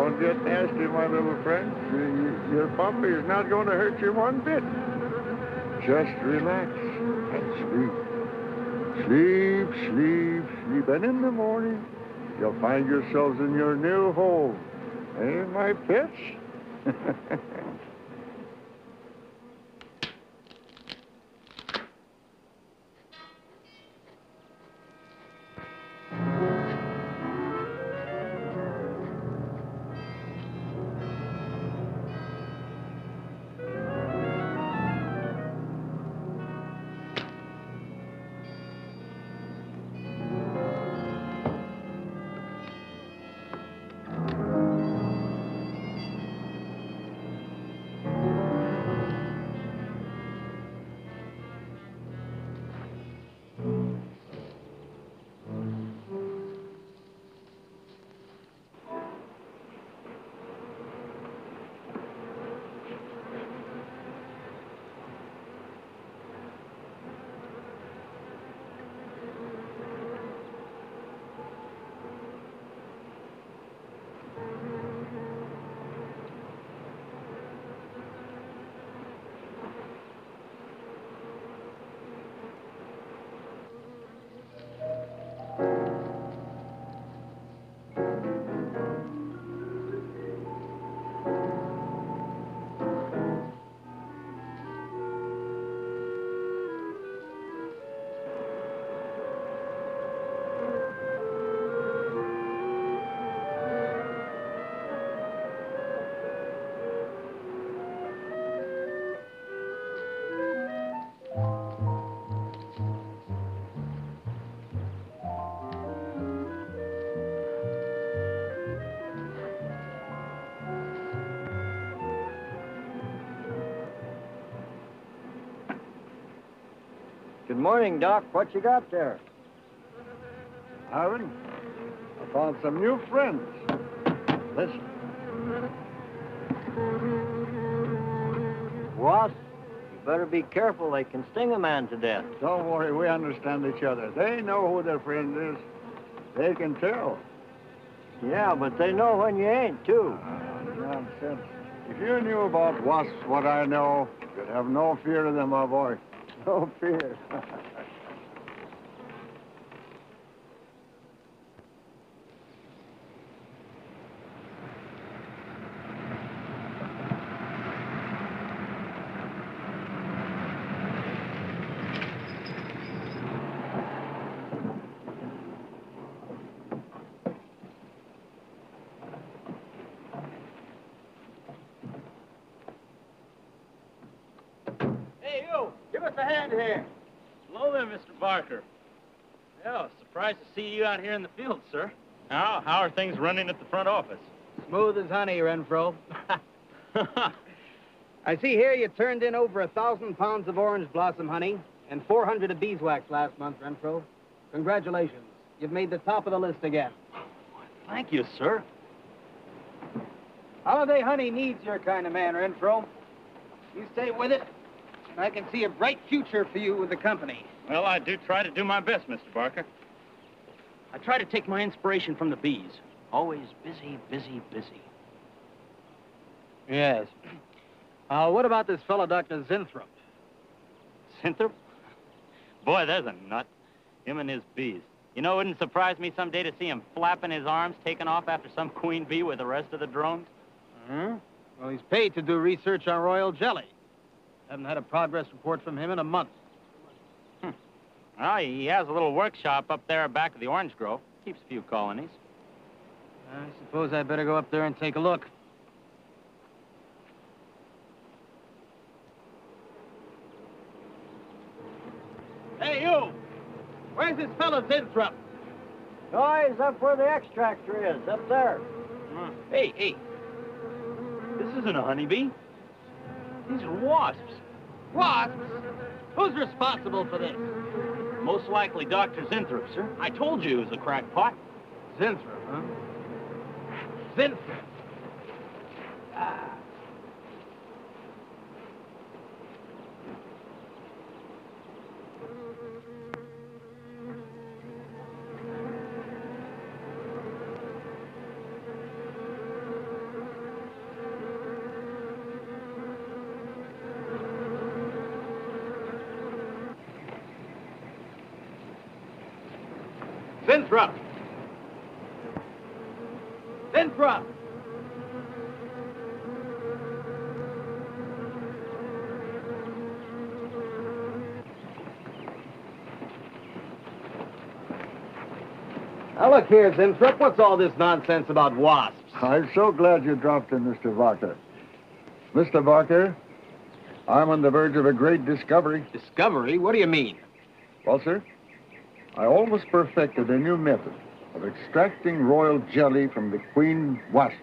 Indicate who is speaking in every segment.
Speaker 1: Don't get nasty, my little friend. Your puppy is not going to hurt you one bit. Just relax and sleep. Sleep, sleep, sleep. And in the morning, you'll find yourselves in your new home. Eh, my pets?
Speaker 2: Good morning, Doc. What you got there?
Speaker 1: Ivan, I found some new friends. Listen.
Speaker 2: Wasp, you better be careful. They can sting a man to death.
Speaker 1: Don't worry, we understand each other. They know who their friend is. They can tell.
Speaker 2: Yeah, but they know when you ain't, too.
Speaker 1: Nonsense. If you knew about wasps what I know, you'd have no fear of them, my boy. No fear.
Speaker 2: Hey, you! Give us a hand here.
Speaker 3: Hello there, Mr. Barker. Yeah, surprised to see you out here in the field, sir. How are things running at the front office?
Speaker 4: Smooth as honey, Renfro. I see here you turned in over 1,000 pounds of orange blossom honey and 400 of beeswax last month, Renfro. Congratulations. You've made the top of the list again.
Speaker 3: Thank you, sir.
Speaker 4: Holiday honey needs your kind of man, Renfro. You stay with it, and I can see a bright future for you with the company.
Speaker 3: Well, I do try to do my best, Mr. Barker. I try to take my inspiration from the bees. Always busy, busy, busy.
Speaker 4: Yes. What about this fellow, Dr. Zinthrop?
Speaker 3: Sinthrop? Boy, there's a nut. Him and his bees. You know, it wouldn't surprise me someday to see him flapping his arms, taking off after some queen bee with the rest of the drones.
Speaker 4: Well, he's paid to do research on royal jelly. Haven't had a progress report from him in a month.
Speaker 3: Well, he has a little workshop up there back of the orange grove. Keeps a few colonies.
Speaker 4: I suppose I better go up there and take a look. Hey, you! Where's this fellow Zinthrop?
Speaker 2: Oh, he's up where the extractor is, up there.
Speaker 3: Hey. This isn't a honeybee. These are wasps.
Speaker 4: Wasps? Who's responsible for this?
Speaker 3: Most likely Dr. Zinthrop, sir. I told you he was a crackpot.
Speaker 4: Zinthrop, huh? Zinthrop. Winthrop! Winthrop! Now, look here, Winthrop. What's all this nonsense about wasps?
Speaker 1: I'm so glad you dropped in, Mr. Barker. Mr. Barker, I'm on the verge of a great discovery.
Speaker 4: Discovery? What do you mean?
Speaker 1: Well, sir, I almost perfected a new method of extracting royal jelly from the queen wasp.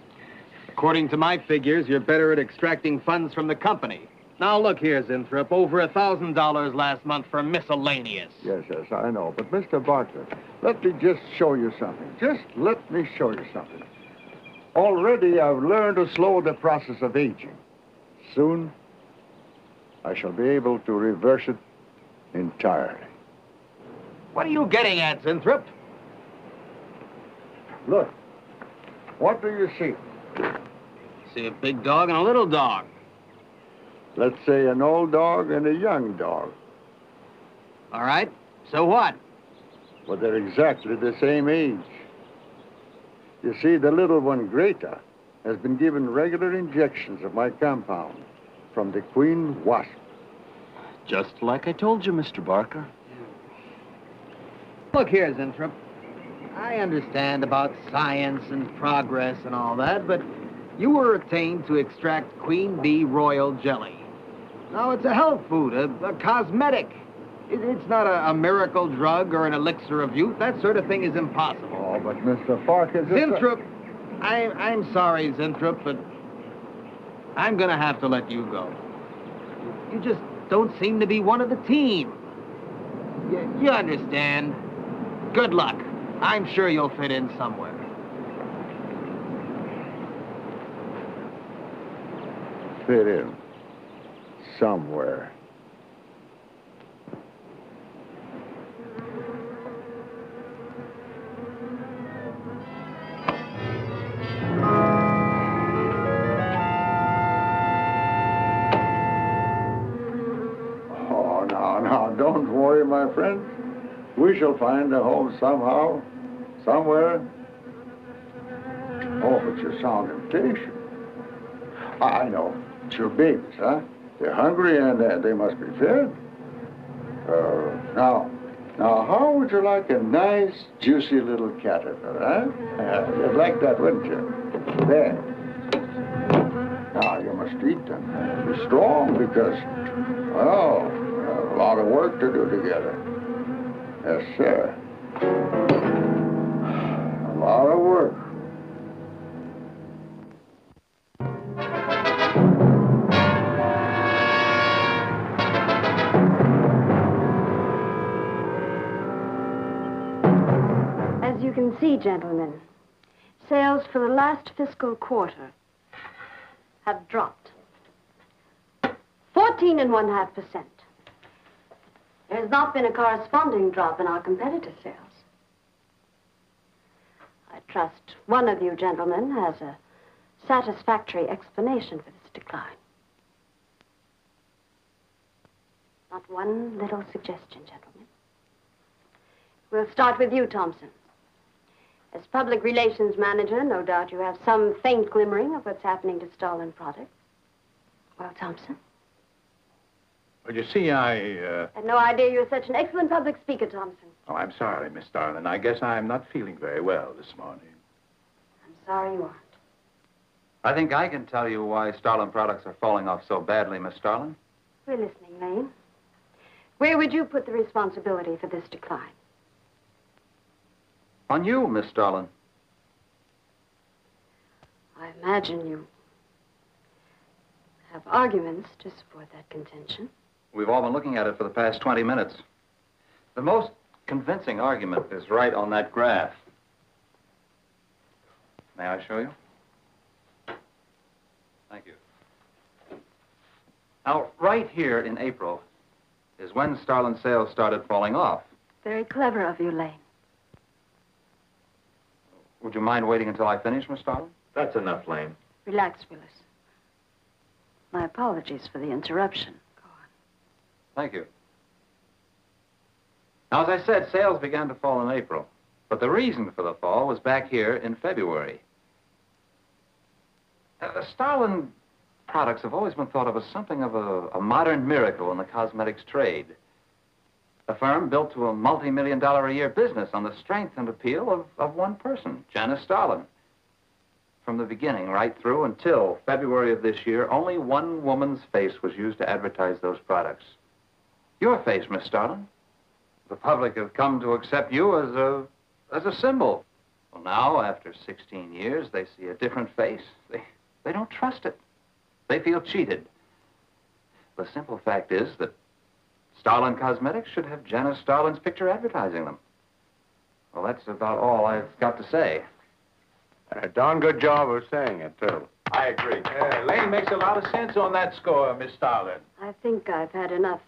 Speaker 4: According to my figures, you're better at extracting funds from the company. Now, look here, Winthrop. Over $1,000 last month for miscellaneous.
Speaker 1: Yes, I know. But, Mr. Barker, let me just show you something. Just let me show you something. Already, I've learned to slow the process of aging. Soon, I shall be able to reverse it entirely.
Speaker 4: What are you getting at, Winthrop?
Speaker 1: Look, what do you see?
Speaker 4: See a big dog and a little dog.
Speaker 1: Let's say an old dog and a young dog.
Speaker 4: All right. So what?
Speaker 1: But they're exactly the same age. You see, the little one, Greta, has been given regular injections of my compound from the queen wasp.
Speaker 5: Just like I told you, Mr. Barker.
Speaker 4: Look here, Winthrop. I understand about science and progress and all that, but you were attained to extract queen bee royal jelly. Now, it's a health food, a cosmetic. It's not a miracle drug or an elixir of youth. That sort of thing is impossible.
Speaker 1: Oh, but Mr. Farkas...
Speaker 4: Winthrop, I'm sorry, Winthrop, but I'm going to have to let you go. You just don't seem to be one of the team. You understand. Good luck. I'm sure you'll fit in somewhere.
Speaker 1: Fit in. Somewhere. Oh, now, don't worry, my friend. We shall find a home somehow, somewhere. Oh, but you sound impatient. I know. It's your babies, huh? They're hungry and they must be fed. Now, how would you like a nice, juicy little caterpillar, huh? You'd like that, wouldn't you? There. Now, you must eat them. Be strong because, well, we have a lot of work to do together. Yes, sir. A lot of work.
Speaker 6: As you can see, gentlemen, sales for the last fiscal quarter have dropped 14.5%. There has not been a corresponding drop in our competitor sales. I trust one of you gentlemen has a satisfactory explanation for this decline. Not one little suggestion, gentlemen. We'll start with you, Thompson. As public relations manager, no doubt you have some faint glimmering of what's happening to stolen products. Well, Thompson?
Speaker 7: Well, you see, I
Speaker 6: had no idea you were such an excellent public speaker, Thompson.
Speaker 7: Oh, I'm sorry, Miss Starlin. I guess I'm not feeling very well this morning.
Speaker 6: I'm sorry you aren't.
Speaker 5: I think I can tell you why Starlin products are falling off so badly, Miss Starlin.
Speaker 6: We're listening, Lane. Where would you put the responsibility for this decline?
Speaker 5: On you, Miss Starlin.
Speaker 6: I imagine you have arguments to support that contention.
Speaker 5: We've all been looking at it for the past 20 minutes. The most convincing argument is right on that graph. May I show you? Thank you. Now, right here in April is when Starlin sales started falling off.
Speaker 6: Very clever of you, Lane.
Speaker 5: Would you mind waiting until I finish, Miss Starlin?
Speaker 7: That's enough, Lane.
Speaker 6: Relax, Willis. My apologies for the interruption. Go on.
Speaker 5: Thank you. Now, as I said, sales began to fall in April. But the reason for the fall was back here in February. Starlin products have always been thought of as something of a modern miracle in the cosmetics trade. A firm built to a multi-million-dollar-a-year business on the strength and appeal of one person, Janice Starlin. From the beginning, right through until February of this year, only one woman's face was used to advertise those products. Your face, Miss Starlin. The public have come to accept you as a symbol. Well, now, after 16 years, they see a different face. They don't trust it. They feel cheated. The simple fact is that Starlin Cosmetics should have Janice Starlin's picture advertising them. Well, that's about all I've got to say.
Speaker 7: A darn good job of saying it, too.
Speaker 8: I agree. Lane makes a lot of sense on that score, Miss Starlin.
Speaker 6: I think I've had enough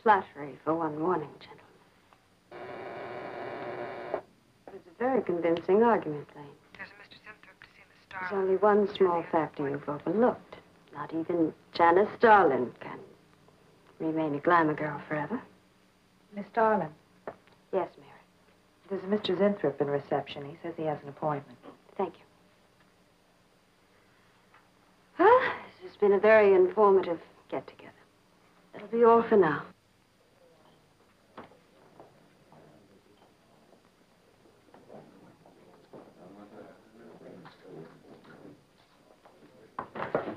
Speaker 6: flattery for one morning, gentlemen. It's a very convincing argument, Lane.
Speaker 9: There's a Mr. Sinthrop to see Miss Starlin.
Speaker 6: There's only one small factor you've overlooked. Not even Janice Starlin can remain a glamour girl forever.
Speaker 9: Miss Starlin,
Speaker 6: Yes, Mary.
Speaker 9: there's a Mr. Sinthrop in reception. He says he has an appointment.
Speaker 6: Thank you. Well, this has been a very informative get-together. That'll be all for now.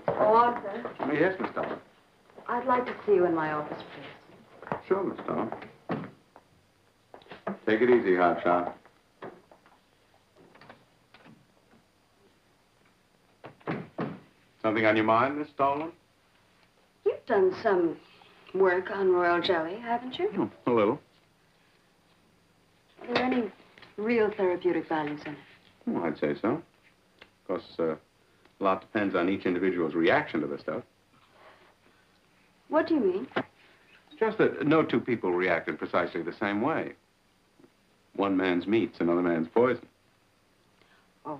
Speaker 6: Oh, Arthur,
Speaker 7: Yes, Miss Starlin.
Speaker 6: I'd like to see you in my office, please.
Speaker 7: Sure, Miss Starlin. Take it easy, hotshot. Something on your mind, Miss Starlin?
Speaker 6: You've done some work on royal jelly, haven't you?
Speaker 7: A little.
Speaker 6: Are there any real therapeutic values in it?
Speaker 7: Well, I'd say so. Of course, a lot depends on each individual's reaction to the stuff.
Speaker 6: What do you mean?
Speaker 7: Just that no two people react in precisely the same way. One man's meat's another man's poison.
Speaker 6: Oh.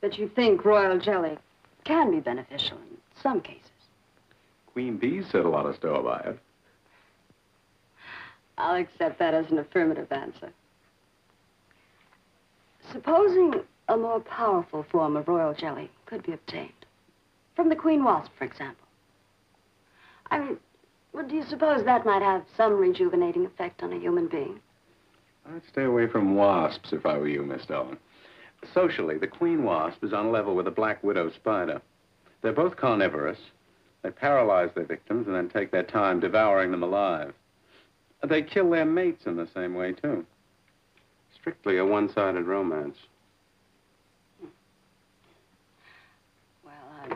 Speaker 6: But you think royal jelly can be beneficial in some cases?
Speaker 7: Queen bees set a lot of store by it.
Speaker 6: I'll accept that as an affirmative answer. Supposing a more powerful form of royal jelly could be obtained. From the queen wasp, for example. I mean, well, do you suppose that might have some rejuvenating effect on a human being?
Speaker 7: I'd stay away from wasps if I were you, Miss Starlin. Socially, the queen wasp is on a level with the black widow spider. They're both carnivorous. They paralyze their victims and then take their time devouring them alive. They kill their mates in the same way, too. Strictly a one-sided romance.
Speaker 6: Well, I'm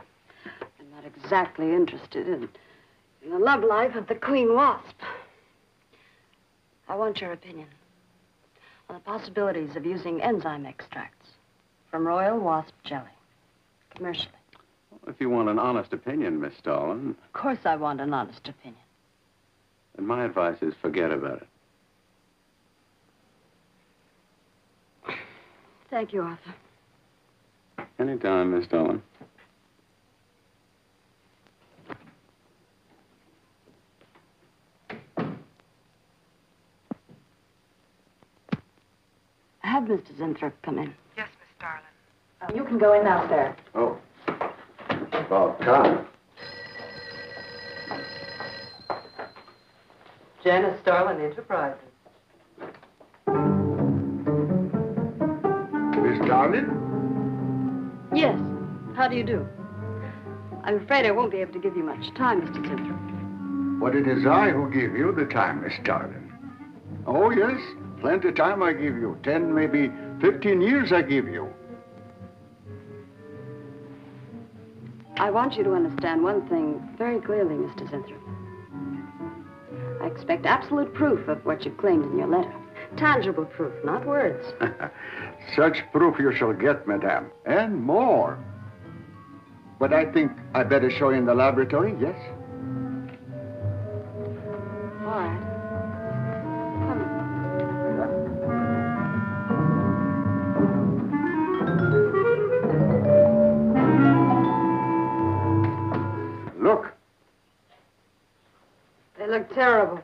Speaker 6: not exactly interested in the love life of the queen wasp. I want your opinion on the possibilities of using enzyme extracts from royal wasp jelly, commercially.
Speaker 7: Well, if you want an honest opinion, Miss Starlin,
Speaker 6: Of course I want an honest opinion.
Speaker 7: then my advice is forget about it.
Speaker 6: Thank you, Arthur.
Speaker 7: Anytime, Miss Starlin.
Speaker 6: Have Mr. Sinthrop come in.
Speaker 9: Yes, Miss Starlin. You can go in now, sir.
Speaker 7: Oh. About time.
Speaker 2: Janice Starlin Enterprises.
Speaker 1: Miss Starlin?
Speaker 6: Yes. How do you do? I'm afraid I won't be able to give you much time, Mr. Sinthrop.
Speaker 1: But it is I who give you the time, Miss Starlin. Oh, yes. Plenty of time I give you. 10, maybe 15 years I give you.
Speaker 6: I want you to understand one thing very clearly, Mr. Sinthrop. I expect absolute proof of what you've claimed in your letter. Tangible proof, not words.
Speaker 1: Such proof you shall get, madame, and more. But I think I better show you in the laboratory, yes?
Speaker 6: All right. Come on.
Speaker 1: Look.
Speaker 6: They look terrible.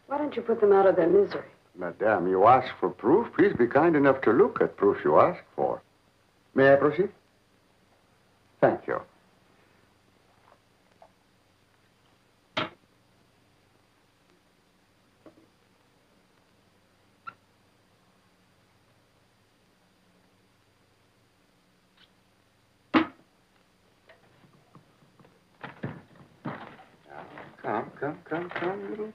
Speaker 6: Why don't you put them out of their misery?
Speaker 1: Madame, you ask for proof. Please be kind enough to look at proof you ask for. May I proceed? Thank you. Come, little.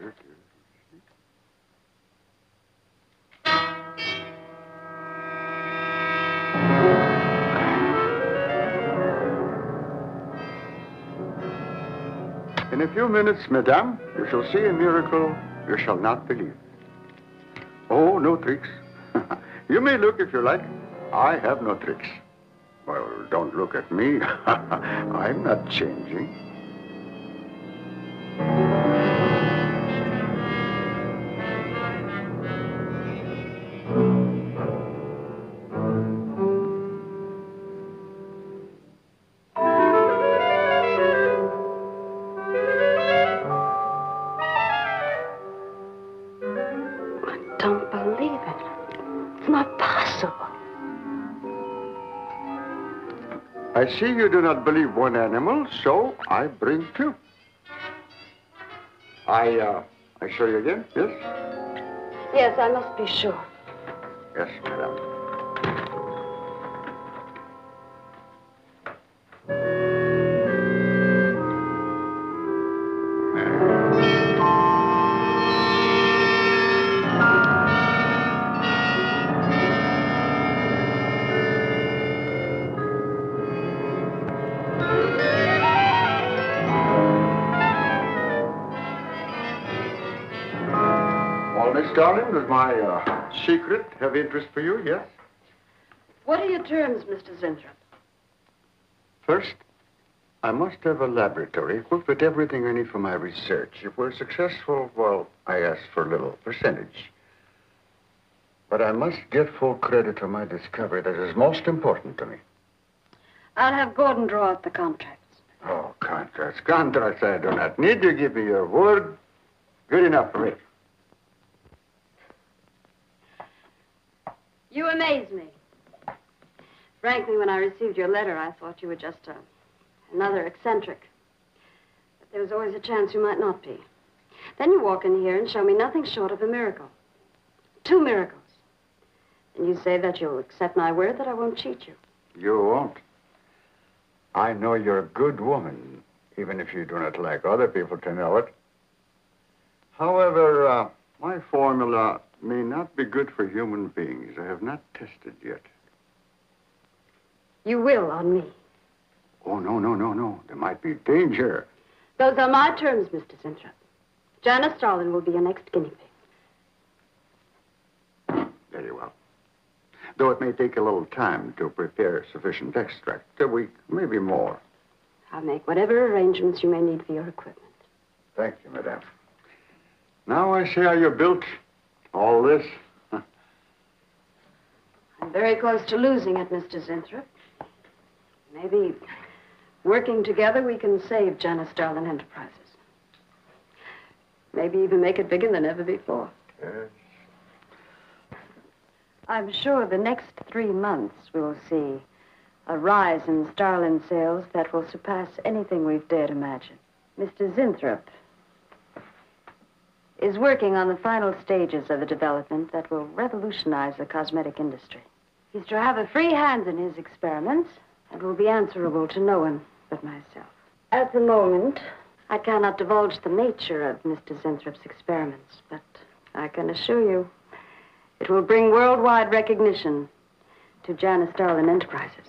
Speaker 1: In a few minutes, madame, you shall see a miracle you shall not believe. Oh, no tricks. You may look if you like. I have no tricks. Well, don't look at me. I'm not changing.
Speaker 6: Don't believe it. It's not possible.
Speaker 1: I see you do not believe one animal, so I bring two. I show you again, yes?
Speaker 6: Yes, I must be sure.
Speaker 1: Yes, madame. Well, Miss Darling, does my secret have interest for you, yes?
Speaker 6: What are your terms, Mr. Zinthrop?
Speaker 1: First, I must have a laboratory equipped with everything I need for my research. If we're successful, well, I ask for a little percentage. But I must get full credit for my discovery. That is most important to me.
Speaker 6: I'll have Gordon draw up the contracts.
Speaker 1: Oh, contracts. Contracts I do not need. You give me your word. Good enough for me.
Speaker 6: You amaze me. Frankly, when I received your letter, I thought you were just another eccentric. But there was always a chance you might not be. Then you walk in here and show me nothing short of a miracle. 2 miracles. And you say that you'll accept my word that I won't cheat you.
Speaker 1: You won't. I know you're a good woman, even if you do not like other people to know it. However, my formula may not be good for human beings. I have not tested yet.
Speaker 6: You will on me.
Speaker 1: Oh, no. There might be danger.
Speaker 6: Those are my terms, Mr. Zinthrop. Janice Starlin will be your next guinea pig.
Speaker 1: Very well. Though it may take a little time to prepare sufficient extract, a week, maybe more.
Speaker 6: I'll make whatever arrangements you may need for your equipment.
Speaker 1: Thank you, madame. Now I see how you built all this.
Speaker 6: I'm very close to losing it, Mr. Zinthrop. Maybe working together we can save Janice Starlin Enterprises. Maybe even make it bigger than ever before.
Speaker 1: Yes.
Speaker 6: I'm sure the next 3 months we'll see a rise in Starlin sales that will surpass anything we've dared imagine. Mr. Zinthrop is working on the final stages of a development that will revolutionize the cosmetic industry. He's to have a free hand in his experiments and will be answerable to no one but myself. At the moment, I cannot divulge the nature of Mr. Zinthrop's experiments, but I can assure you it will bring worldwide recognition to Janice Starlin Enterprises.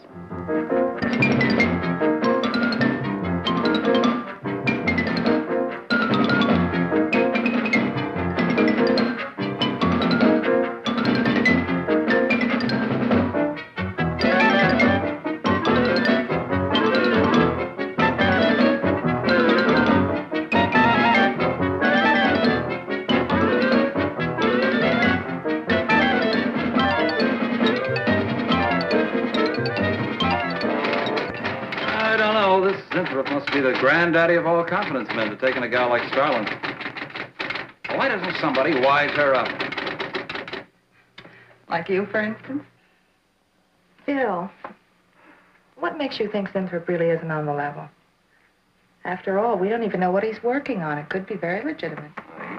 Speaker 5: Winthrop must be the granddaddy of all confidence men to take in a gal like Starlin. Why doesn't somebody wise her up?
Speaker 9: Like you, for instance? Bill, what makes you think Zinthrop really isn't on the level? After all, we don't even know what he's working on. It could be very legitimate.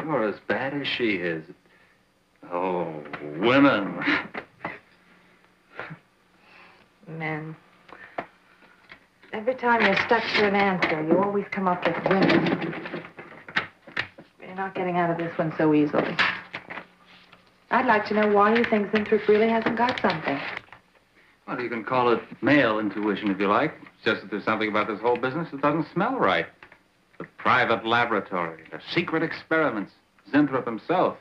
Speaker 5: You're as bad as she is. Oh, women.
Speaker 9: Men. Every time you're stuck to an answer, you always come up with women. You're not getting out of this one so easily. I'd like to know why you think Zinthrop really hasn't got something.
Speaker 5: Well, you can call it male intuition if you like. It's just that there's something about this whole business that doesn't smell right. The private laboratory, the secret experiments, Zinthrop himself.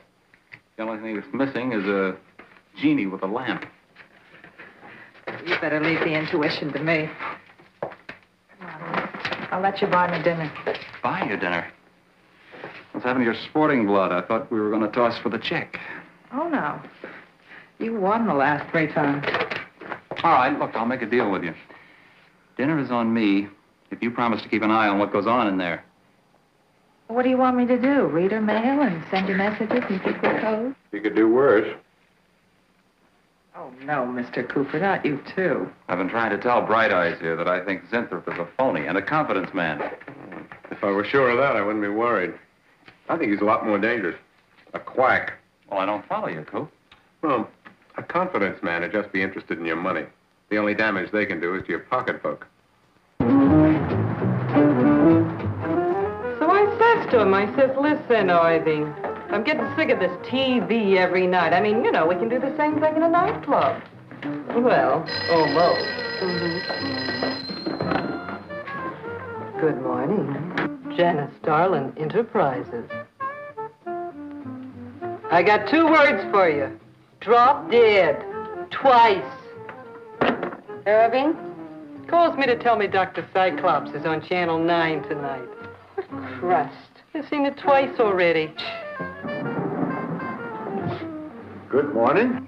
Speaker 5: The only thing that's missing is a genie with a lamp.
Speaker 9: You better leave the intuition to me. Come on. I'll let you buy me dinner.
Speaker 5: Buy you dinner? What's happened to your sporting blood? I thought we were going to toss for the check.
Speaker 9: Oh, no. You won the last 3 times.
Speaker 5: All right, look, I'll make a deal with you. Dinner is on me if you promise to keep an eye on what goes on in there.
Speaker 9: What do you want me to do? Read her mail and send you messages and keep her code?
Speaker 7: You could do worse.
Speaker 9: Oh, no, Mr. Cooper, not you, too.
Speaker 5: I've been trying to tell Bright Eyes here that I think Zinthrop is a phony and a confidence man.
Speaker 7: If I were sure of that, I wouldn't be worried. I think he's a lot more dangerous. A quack.
Speaker 5: Well, I don't follow you, Coop.
Speaker 7: Well, a confidence man would just be interested in your money. The only damage they can do is to your pocketbook.
Speaker 10: So I says to him, I says, listen, Irving, I'm getting sick of this TV every night. I mean, you know, we can do the same thing in a nightclub. Well, almost. Good morning. Janice Starlin Enterprises. I got 2 words for you. Drop dead. Twice. Irving calls me to tell me Dr. Cyclops is on Channel 9 tonight. Crust. I've seen it twice already.
Speaker 1: Good morning.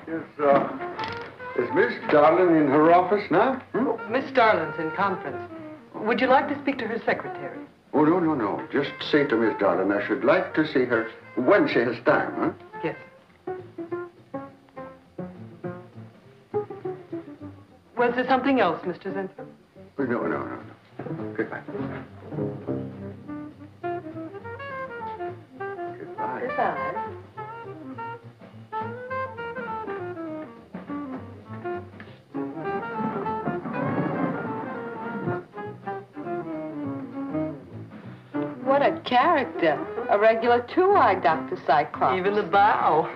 Speaker 1: Is Miss Darlin in her office now?
Speaker 10: Miss Starlin's in conference. Would you like to speak to her secretary?
Speaker 1: Oh, no. Just say to Miss Darlin I should like to see her when she has time, huh?
Speaker 10: Yes. Was there something else, Mr. Zinthrop?
Speaker 1: No. Goodbye. Goodbye.
Speaker 10: Goodbye. What a character. A regular 2-eyed Dr. Cyclops. Even the bow.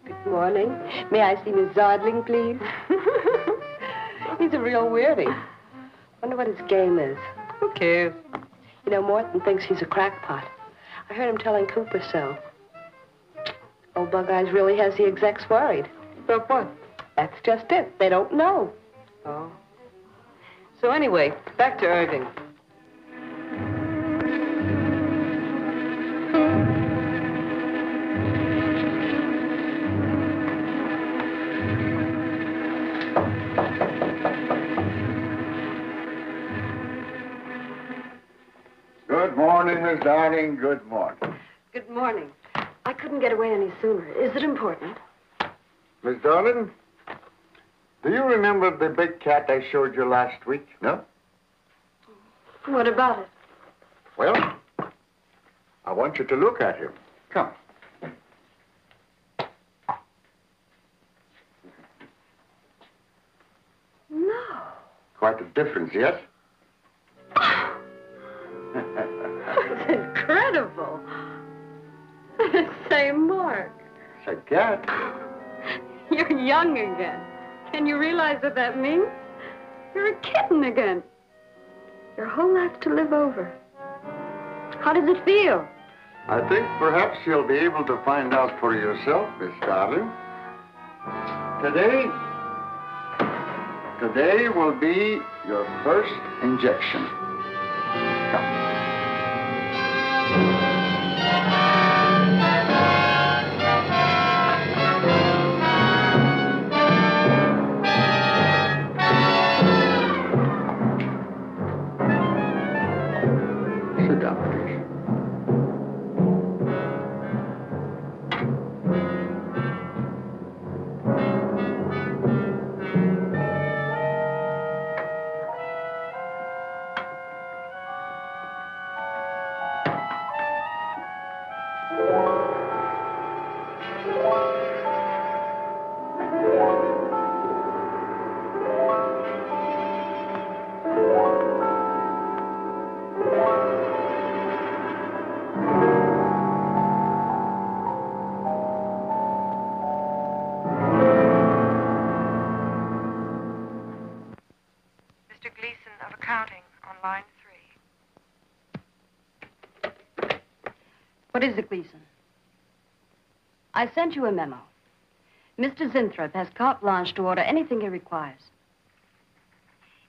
Speaker 6: Good morning. May I see Miss Zodling, please? He's a real weirdie. Wonder what his game is.
Speaker 10: Who cares?
Speaker 6: You know, Morton thinks he's a crackpot. I heard him telling Cooper so. Old Bug Eyes really has the execs worried.
Speaker 10: About what?
Speaker 6: That's just it. They don't know.
Speaker 10: Oh. So anyway, back to Irving.
Speaker 1: Good morning, Miss Darling. Good morning.
Speaker 6: Good morning. I couldn't get away any sooner. Is it important?
Speaker 1: Miss Darlin, do you remember the big cat I showed you last week? No?
Speaker 6: What about it?
Speaker 1: Well, I want you to look at him. Come.
Speaker 6: No.
Speaker 1: Quite a difference, yes?
Speaker 6: That's incredible. Say, Mark,
Speaker 1: It's a cat.
Speaker 6: you're young again. Can you realize what that means? You're a kitten again. Your whole life to live over. How does it feel?
Speaker 1: I think perhaps you'll be able to find out for yourself, Miss Darling. Today will be your first injection. Come. Sit down, please.
Speaker 9: counting on line 3.
Speaker 6: What is it, Gleason? I sent you a memo. Mr. Zinthrop has carte blanche to order anything he requires.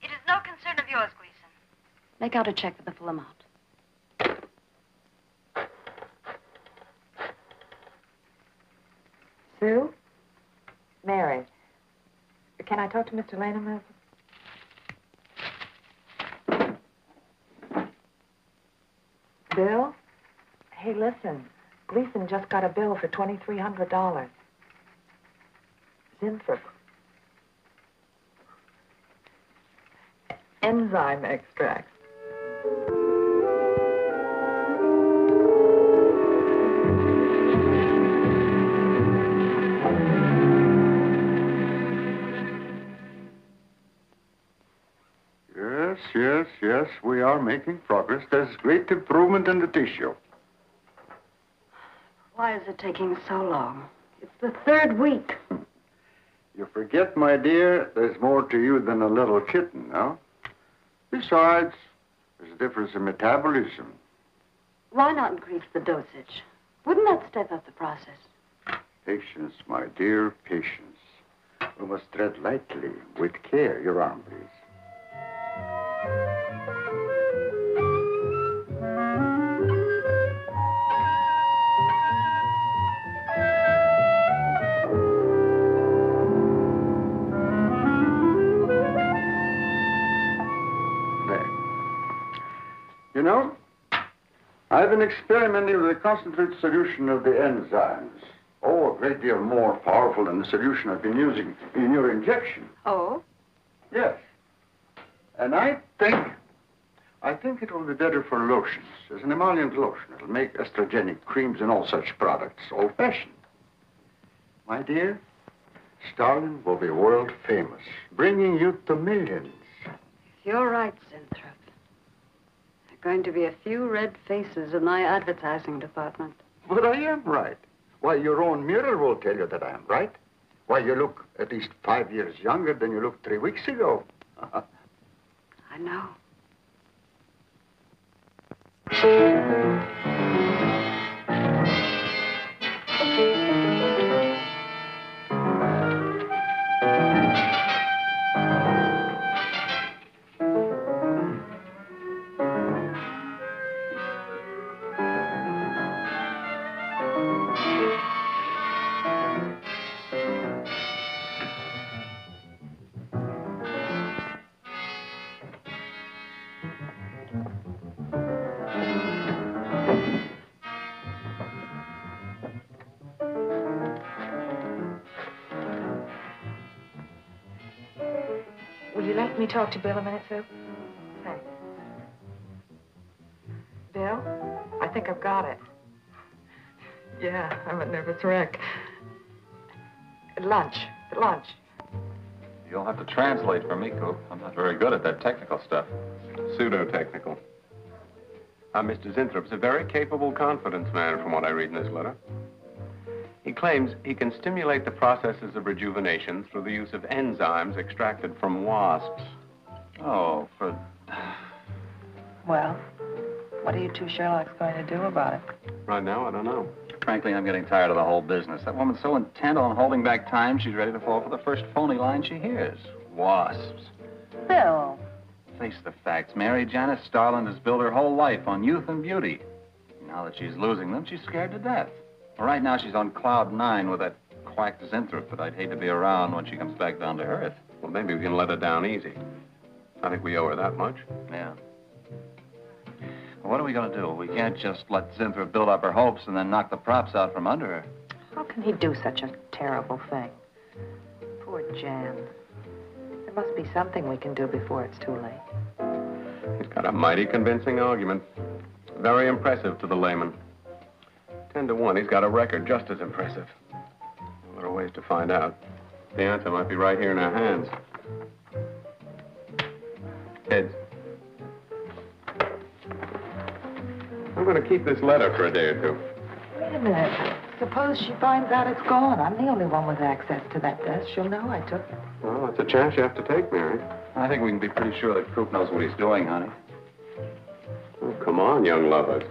Speaker 6: It is no concern of yours, Gleason. Make out a check for the full amount.
Speaker 9: Sue? Mary. Can I talk to Mr. Lane a minute? Bill? Hey, listen. Gleason just got a bill for $2,300. Zinthrop. Enzyme extract.
Speaker 1: Yes, we are making progress. There's great improvement in the tissue.
Speaker 6: Why is it taking so long? It's the 3rd week.
Speaker 1: You forget, my dear, there's more to you than a little kitten, no? Besides, there's a difference in metabolism.
Speaker 6: Why not increase the dosage? Wouldn't that step up the process?
Speaker 1: Patience, my dear, patience. We must tread lightly, with care. Your arm, please. You know, I've been experimenting with a concentrated solution of the enzymes. Oh, a great deal more powerful than the solution I've been using in your injection.
Speaker 6: Oh?
Speaker 1: Yes. And I think it will be better for lotions, as an emollient lotion. It'll make estrogenic creams and all such products old-fashioned. My dear, Stalin will be world famous, bringing you to millions.
Speaker 6: You're right, Zinthrop. There are going to be a few red faces in my advertising department.
Speaker 1: But I am right. Why, your own mirror will tell you that I am right. Why, you look at least 5 years younger than you looked 3 weeks ago.
Speaker 6: I know.
Speaker 9: Will you let me talk to Bill a minute, Sue? Thanks. Bill, I think I've got it. Yeah, I'm a nervous wreck. At lunch.
Speaker 5: You'll have to translate for me, Coop. I'm not very good at that technical stuff.
Speaker 7: Pseudo-technical. Mr. Zinthrup's a very capable confidence man, from what I read in this letter. He claims he can stimulate the processes of rejuvenation through the use of enzymes extracted from wasps.
Speaker 5: Oh, for...
Speaker 9: Well, what are you two Sherlocks going to do about it?
Speaker 7: Right now, I don't know.
Speaker 5: Frankly, I'm getting tired of the whole business. That woman's so intent on holding back time, she's ready to fall for the first phony line she hears. Wasps.
Speaker 6: Bill.
Speaker 5: Face the facts, Mary. Janice Starland has built her whole life on youth and beauty. Now that she's losing them, she's scared to death. Well, right now, she's on cloud 9 with that quack Zinthrop, but I'd hate to be around when she comes back down to earth.
Speaker 7: Well, maybe we can let her down easy. I think we owe her that much.
Speaker 5: Yeah. Well, what are we going to do? We can't just let Zinthrop build up her hopes and then knock the props out from under her.
Speaker 9: How can he do such a terrible thing? Poor Jan. There must be something we can do before it's too late.
Speaker 7: He's got a mighty convincing argument. Very impressive to the layman. 10 to 1, he's got a record just as impressive. Well, there are ways to find out. The answer might be right here in our hands. Heads. I'm going to keep this letter for a day or two.
Speaker 9: Wait a minute. Suppose she finds out it's gone. I'm the only one with access to that desk. She'll know I took it.
Speaker 7: Well, that's a chance you have to take, Mary.
Speaker 5: I think we can be pretty sure that Coop knows what he's doing, honey.
Speaker 7: Oh, come on, young lovers.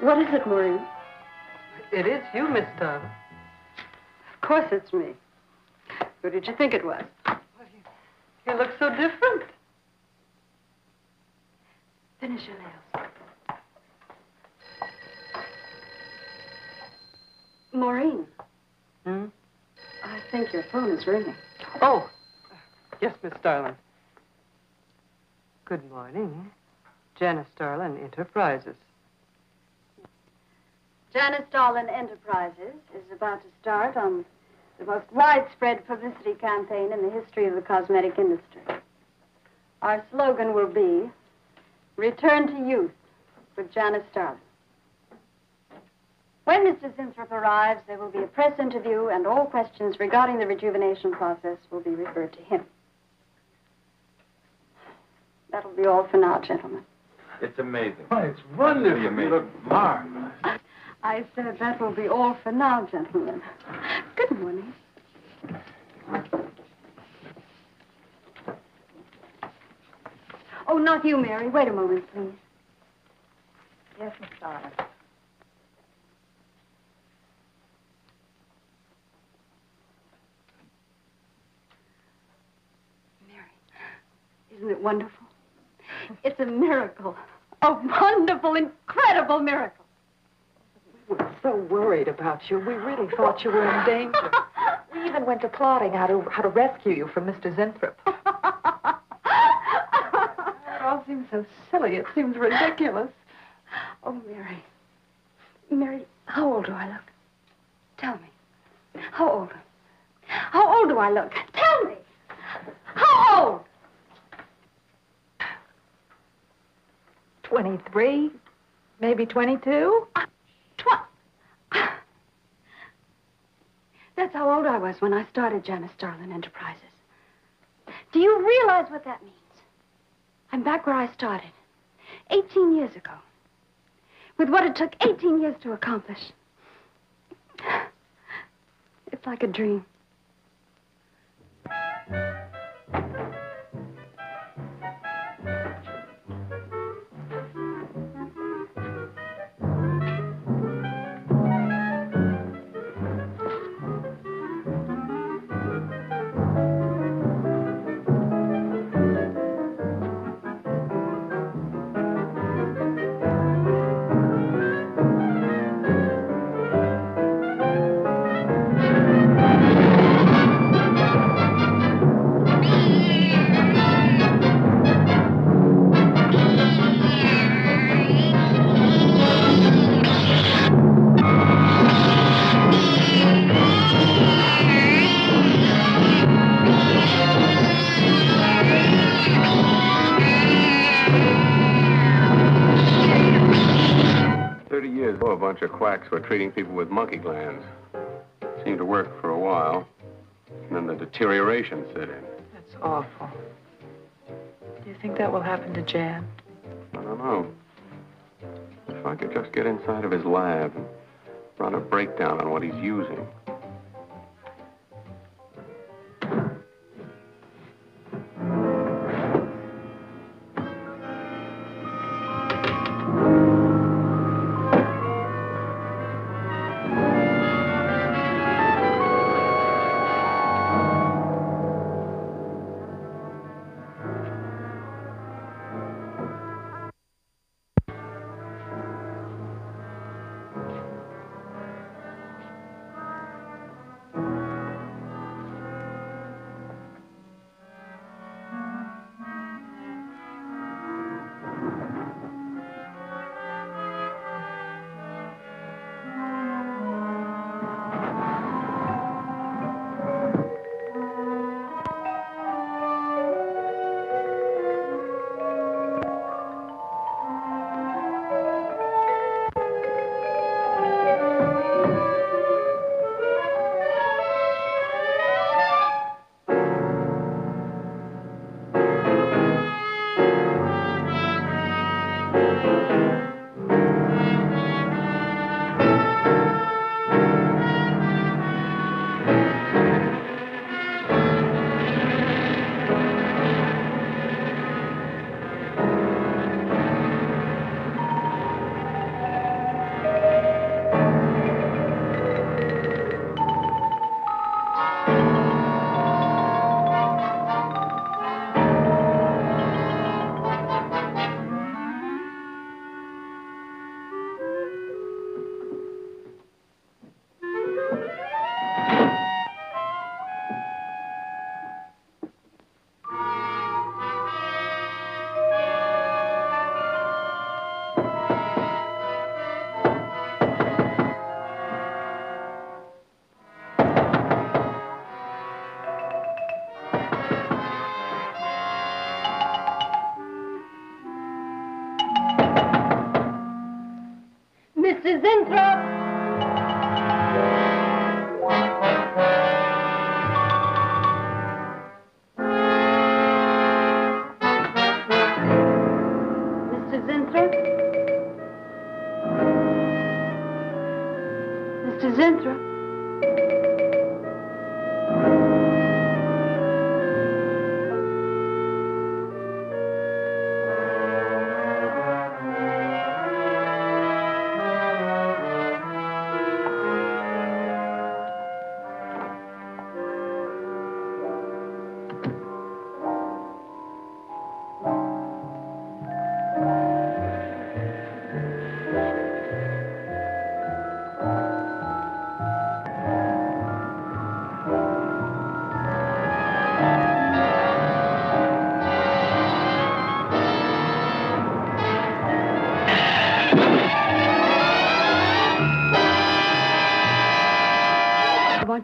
Speaker 6: What is it, Maureen?
Speaker 10: It is you, Miss Darling.
Speaker 6: Of course it's me. Who did you think it was?
Speaker 10: You look so different.
Speaker 6: Finish your nails. Maureen.
Speaker 10: Hmm?
Speaker 6: I think your phone is ringing.
Speaker 10: Oh, yes, Miss Starlin. Good morning. Janice Starlin Enterprises.
Speaker 6: Janice Starlin Enterprises is about to start on the most widespread publicity campaign in the history of the cosmetic industry. Our slogan will be, Return to Youth with Janice Starlin. When Mr. Zinthrop arrives, there will be a press interview, and all questions regarding the rejuvenation process will be referred to him. That'll be all for now, gentlemen.
Speaker 8: It's amazing.
Speaker 11: Oh, it's wonderful.
Speaker 8: You look marvelous.
Speaker 6: I said that will be all for now, gentlemen. Good morning. Oh, not you, Mary. Wait a moment, please.
Speaker 9: Yes, Miss Starlin.
Speaker 6: Isn't it wonderful? It's a miracle. A wonderful, incredible miracle.
Speaker 9: We were so worried about you. We really thought you were in danger. We even went to plotting how to rescue you from Mr. Zinthrop. It all seems so silly. It seems ridiculous.
Speaker 6: Oh, Mary. Mary, how old do I look? Tell me. How old? How old do I look? Tell me. How old?
Speaker 9: 23, maybe 22.
Speaker 6: That's how old I was when I started Janice Starlin Enterprises. Do you realize what that means? I'm back where I started, 18 years ago, with what it took 18 years to accomplish. It's like a dream.
Speaker 7: A bunch of quacks were treating people with monkey glands. Seemed to work for a while, and then the deterioration set in.
Speaker 9: That's awful. Do you think that will happen to Jan?
Speaker 7: I don't know. If I could just get inside of his lab and run a breakdown on what he's using.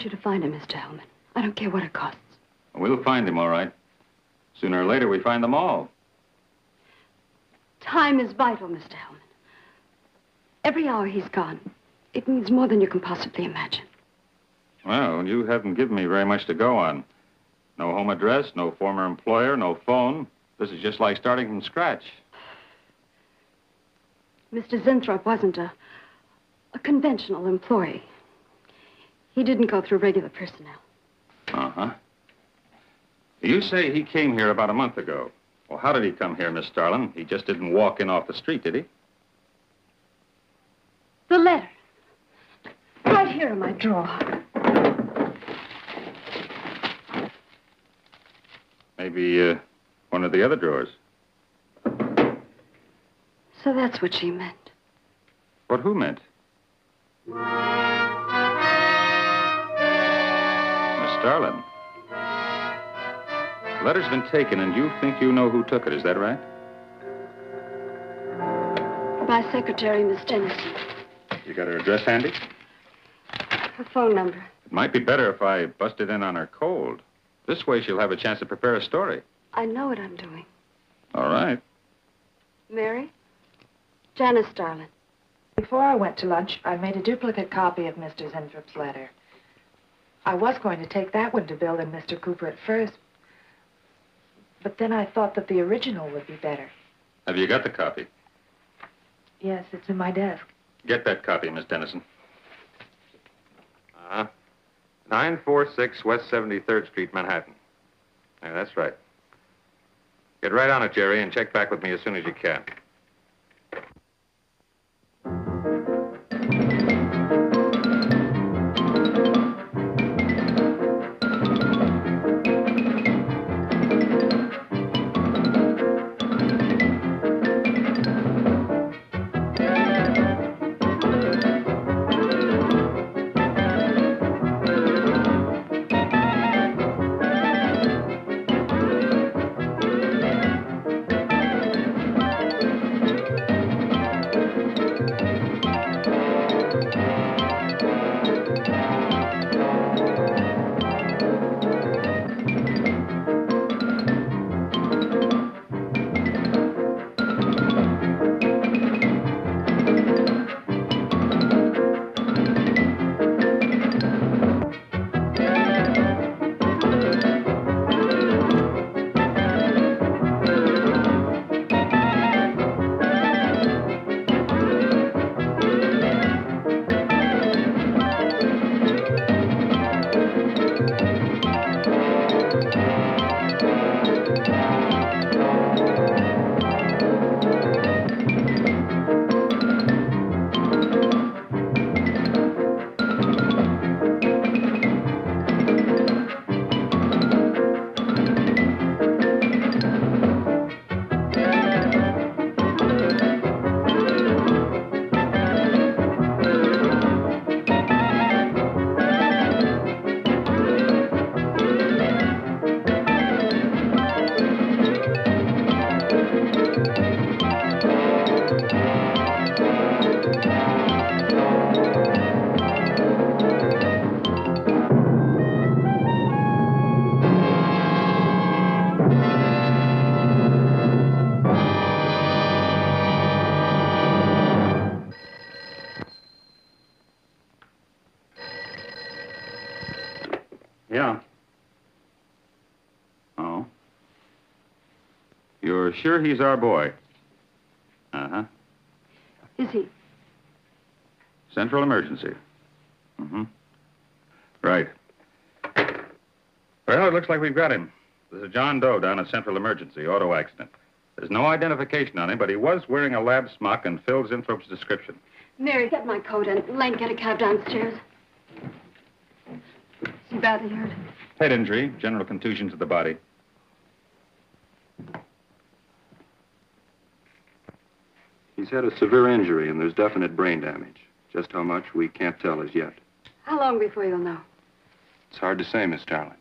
Speaker 6: you to find him, Mr. Hellman. I don't care what it costs.
Speaker 7: We'll find him, all right. Sooner or later, we find them all.
Speaker 6: Time is vital, Mr. Hellman. Every hour he's gone, it means more than you can possibly imagine.
Speaker 7: Well, you haven't given me very much to go on. No home address, no former employer, no phone. This is just like starting from scratch.
Speaker 6: Mr. Zinthrop wasn't a conventional employee. He didn't go through regular personnel.
Speaker 7: Uh-huh. You say he came here about a month ago. Well, how did he come here, Miss Starlin? He just didn't walk in off the street, did he?
Speaker 6: The letter. Right here in my drawer.
Speaker 7: Maybe, one of the other drawers.
Speaker 6: So that's what she meant.
Speaker 7: What who meant? Miss Starlin. The letter's been taken, and you think you know who took it, is that right?
Speaker 6: My secretary, Miss Dennison.
Speaker 7: You got her address handy?
Speaker 6: Her phone number.
Speaker 7: It might be better if I busted in on her cold. This way she'll have a chance to prepare a story.
Speaker 6: I know what I'm doing.
Speaker 7: All right.
Speaker 6: Mary? Janice Starlin.
Speaker 9: Before I went to lunch, I made a duplicate copy of Mr. Zinthrop's letter. I was going to take that one to Bill and Mr. Cooper at first, but then I thought that the original would be better.
Speaker 7: Have you got the copy?
Speaker 9: Yes, it's in my desk.
Speaker 7: Get that copy, Miss Dennison.
Speaker 5: 946 West 73rd Street, Manhattan. Yeah, that's right. Get right on it, Jerry, and check back with me as soon as you can.
Speaker 7: Yeah. Oh. You're sure he's our boy? Uh-huh.
Speaker 6: Is he?
Speaker 7: Central emergency. Mm-hmm. Right. Well, it looks like we've got him. There's a John Doe down at Central Emergency, auto accident. There's no identification on him, but he was wearing a lab smock and filled Zinthrop's description.
Speaker 6: Mary, get my coat and Lane, get a cab downstairs. Is he badly hurt?
Speaker 7: Head injury, general contusion to the body. He's had a severe injury, and there's definite brain damage. Just how much, we can't tell as yet.
Speaker 6: How long before you'll know?
Speaker 7: It's hard to say, Miss Starlin.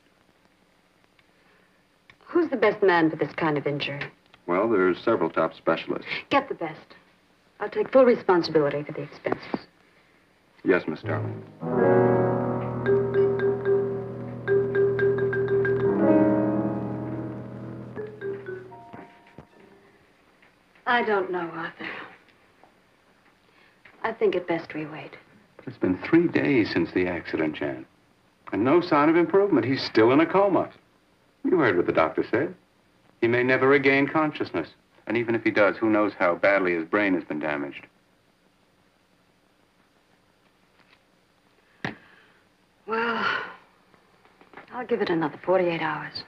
Speaker 6: Who's the best man for this kind of injury?
Speaker 7: Well, there's several top specialists.
Speaker 6: Get the best. I'll take full responsibility for the expenses.
Speaker 7: Yes, Miss Starlin.
Speaker 6: I don't know, Arthur. I think it best we wait.
Speaker 7: It's been 3 days since the accident, Jan. And no sign of improvement. He's still in a coma. You heard what the doctor said. He may never regain consciousness. And even if he does, who knows how badly his brain has been damaged.
Speaker 6: Well, I'll give it another 48 hours.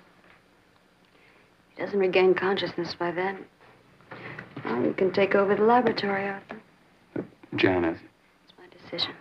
Speaker 6: If he doesn't regain consciousness by then, well, you can take over the laboratory, Arthur.
Speaker 7: Janet.
Speaker 6: It's my decision.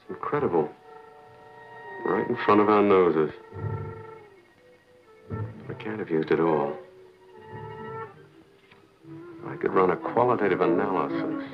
Speaker 7: Incredible. Right in front of our noses. I can't have used it all. I could run a qualitative analysis.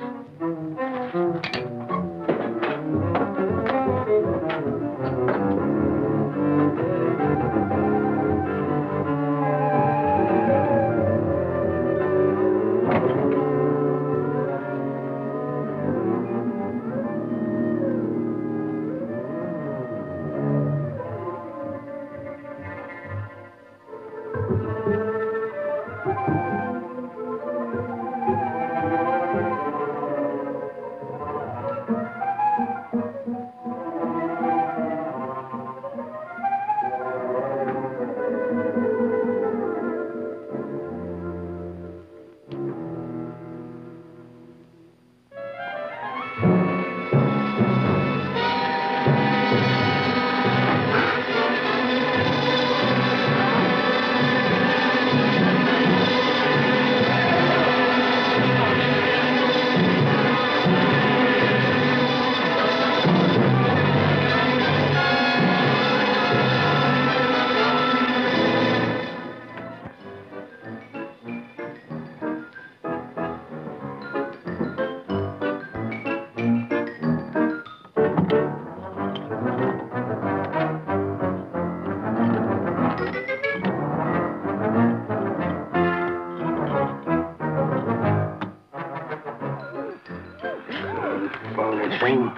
Speaker 11: Thing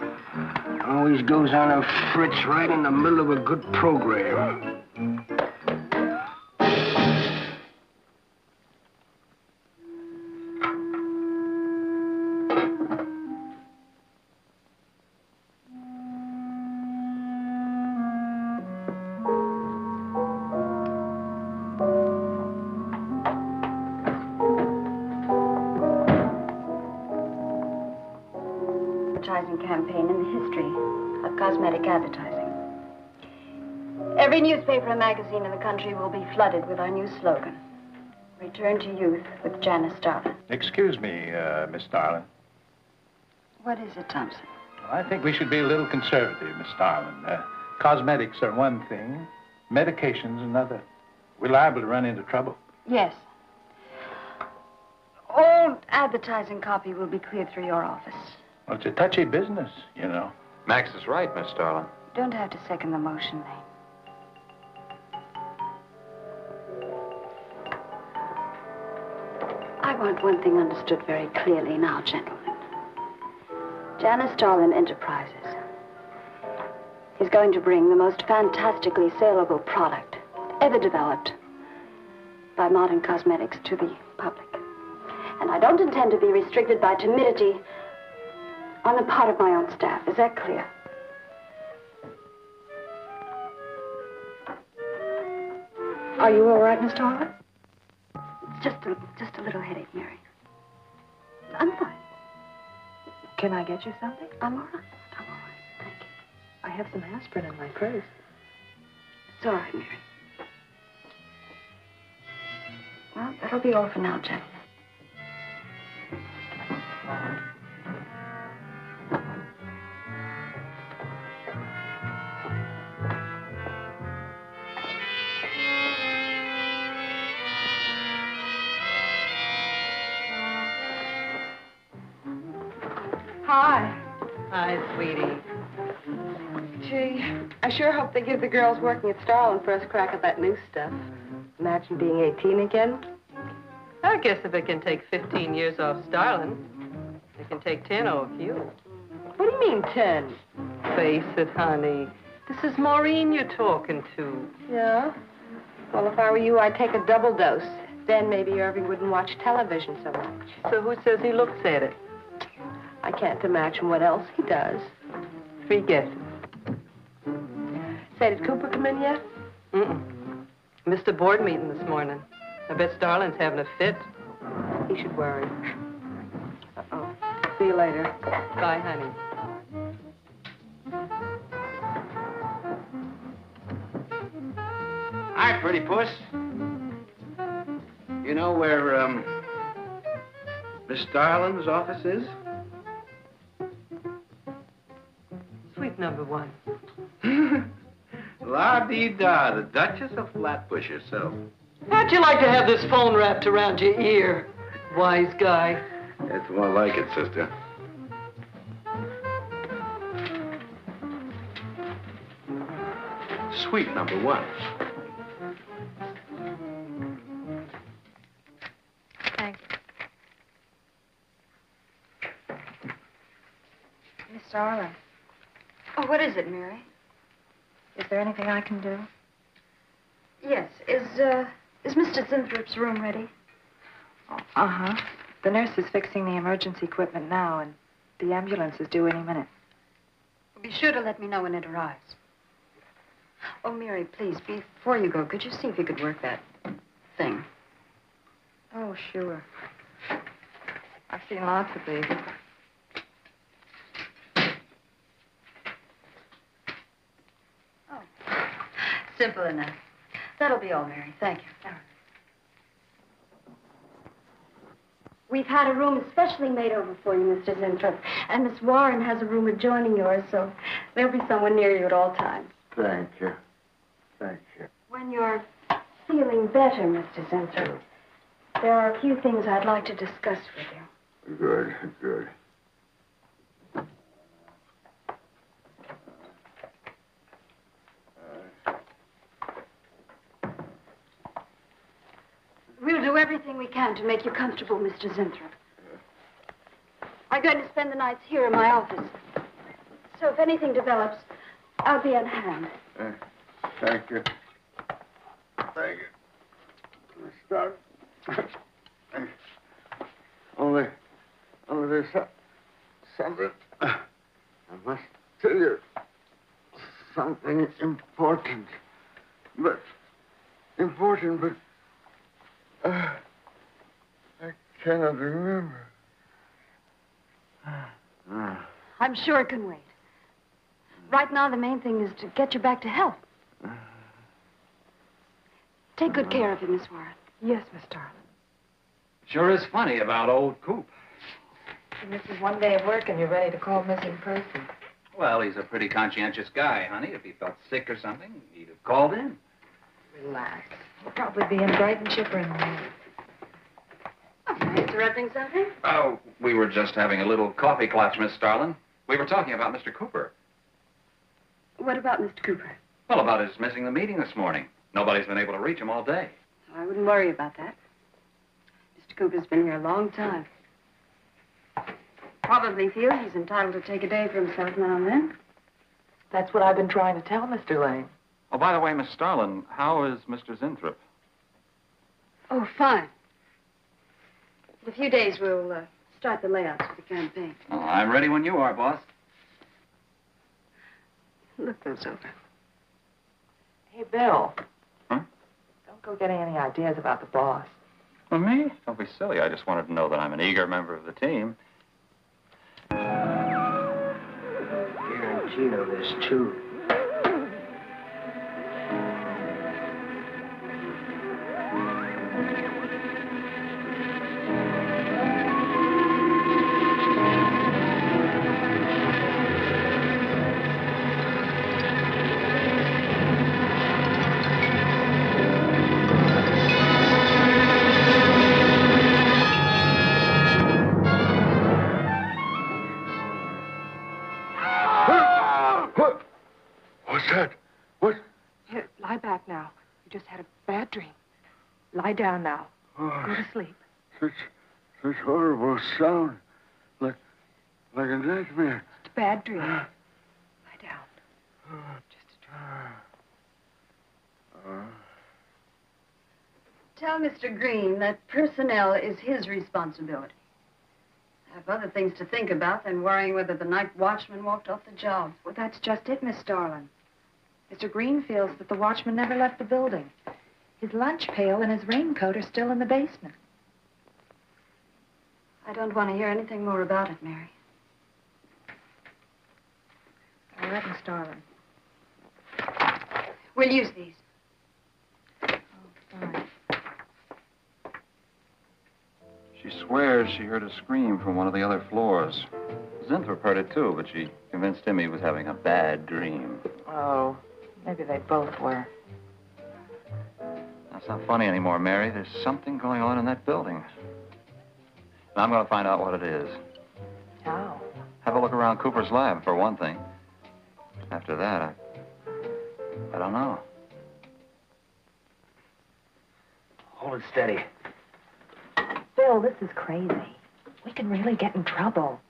Speaker 11: always goes on a fritz right in the middle of a good program.
Speaker 6: Campaign in the history of cosmetic advertising. Every newspaper and magazine in the country will be flooded with our new slogan, Return to Youth with Janice Starlin.
Speaker 8: Excuse me, Miss Starlin.
Speaker 6: What is it, Thompson?
Speaker 8: I think we should be a little conservative, Miss Starlin. Cosmetics are one thing, medications another. We're liable to run into trouble.
Speaker 6: Yes. All advertising copy will be cleared through your office.
Speaker 8: Well, it's a touchy business, you know.
Speaker 5: Max is right, Miss Starlin.
Speaker 6: You don't have to second the motion, Lane. I want one thing understood very clearly now, gentlemen. Janice Starlin Enterprises is going to bring the most fantastically saleable product ever developed by modern cosmetics to the public. And I don't intend to be restricted by timidity on the part of my own staff. Is that clear? Are you all right, Miss Starlin? It's just a little headache, Mary. I'm fine.
Speaker 9: Can I get you something?
Speaker 6: I'm all right. I'm all right. Thank you.
Speaker 9: I have some aspirin in my purse.
Speaker 6: It's all right, Mary. Well, that'll be all for now, gentlemen.
Speaker 9: Hi.
Speaker 10: Hi, sweetie.
Speaker 9: Gee, I sure hope they give the girls working at Starland first crack at that new stuff. Imagine being 18 again.
Speaker 10: I guess if it can take 15 years off Starlin, it can take 10 off you.
Speaker 9: What do you mean, 10?
Speaker 10: Face it, honey. This is Maureen you're talking to.
Speaker 9: Yeah? Well, if I were you, I'd take a double dose. Then maybe Irving wouldn't watch television so much.
Speaker 10: So who says he looks at it?
Speaker 9: I can't imagine what else he does.
Speaker 10: Forget it.
Speaker 9: Say, did Cooper come in yet?
Speaker 10: Missed a board meeting this morning. I bet Starlin's having a fit.
Speaker 9: He should worry. Uh-oh. See you later.
Speaker 10: Bye, honey.
Speaker 7: Hi, pretty puss. You know where, Miss Starlin's office is?
Speaker 10: Suite number 1.
Speaker 7: La-dee-da, the Duchess of Flatbush herself.
Speaker 10: How'd you like to have this phone wrapped around your ear, wise guy?
Speaker 7: It's more like it, sister. Suite number 1.
Speaker 9: Thanks. Miss Starlin,
Speaker 6: Oh, what is it, Mary?
Speaker 9: is there anything I can do?
Speaker 6: Yes. Is Mr. Sinthrop's room ready?
Speaker 9: Uh-huh. The nurse is fixing the emergency equipment now, and the ambulance is due any minute.
Speaker 6: Be sure to let me know when it arrives. Oh, Mary, please, before you go, could you see if you could work that thing?
Speaker 9: Oh, sure. I've seen lots of these.
Speaker 6: Simple enough. That'll be all, Mary. Thank you. We've had a room especially made over for you, Mr. Zinthrop. And Miss Warren has a room adjoining yours, so there'll be someone near you at all times.
Speaker 1: Thank you. Thank you.
Speaker 6: When you're feeling better, Mr. Zinthrop, there are a few things I'd like to discuss with you.
Speaker 1: Good, good.
Speaker 6: We'll do everything we can to make you comfortable, Mr. Zinthrop. I'm going to spend the nights here in my office. So if anything develops, I'll be on hand.
Speaker 1: Thank you. Thank you. Let's start. Only there's something. I must tell you something important. But I cannot remember.
Speaker 6: I'm sure it can wait. Right now, the main thing is to get you back to health. Take good care of him, Miss Warren.
Speaker 9: Yes, Miss Starlin.
Speaker 5: Sure is funny about old Coop.
Speaker 9: You misses one day of work and you're ready to call missing person.
Speaker 5: Well, he's a pretty conscientious guy, honey. If he felt sick or something, he'd have called in.
Speaker 9: Relax. We'll probably be in bright and chipper in the morning.
Speaker 6: Interrupting something?
Speaker 5: Oh, we were just having a little coffee clutch, Miss Starlin. We were talking about Mr. Cooper.
Speaker 6: What about Mr. Cooper?
Speaker 5: Well, about his missing the meeting this morning. Nobody's been able to reach him all day.
Speaker 6: I wouldn't worry about that. Mr. Cooper's been here a long time. Probably feels he's entitled to take a day for himself now and then.
Speaker 10: That's what I've been trying to tell Mr. Lane.
Speaker 5: Oh, by the way, Miss Starlin, how is Mr. Zinthrop?
Speaker 6: Oh, fine. In a few days, we'll start the layouts for the campaign.
Speaker 5: Oh, I'm ready when you are, boss.
Speaker 6: Look those over.
Speaker 10: Hey, Bill.
Speaker 5: Huh?
Speaker 10: Don't go getting any ideas about the boss.
Speaker 5: Well, me? Don't be silly. I just wanted to know that I'm an eager member of the team.
Speaker 11: Guaranteed of this, too.
Speaker 1: Cat, what?
Speaker 9: Here, lie back now. You just had a bad dream. Lie down now.
Speaker 1: Oh,
Speaker 9: Go to sleep.
Speaker 1: Such horrible sound. Like a nightmare.
Speaker 9: It's a bad dream. Lie down. Just a dream.
Speaker 6: Tell Mr. Green that personnel is his responsibility. I have other things to think about than worrying whether the night watchman walked off the job.
Speaker 9: Well, that's just it, Miss Starlin. Mr. Green feels that the watchman never left the building. His lunch pail and his raincoat are still in the basement.
Speaker 6: I don't want to hear anything more about it, Mary.
Speaker 9: All right, Miss Starlin.
Speaker 6: We'll use these.
Speaker 9: Oh, fine.
Speaker 5: She swears she heard a scream from one of the other floors. Zinthrop heard it, too, but she convinced him he was having a bad dream.
Speaker 9: Oh, maybe they both were.
Speaker 5: That's not funny anymore, Mary. There's something going on in that building. And I'm going to find out what it is.
Speaker 9: How?
Speaker 5: Have a look around Cooper's lab, for one thing. After that, I don't know.
Speaker 11: Hold it steady.
Speaker 9: Bill, this is crazy. We can really get in trouble.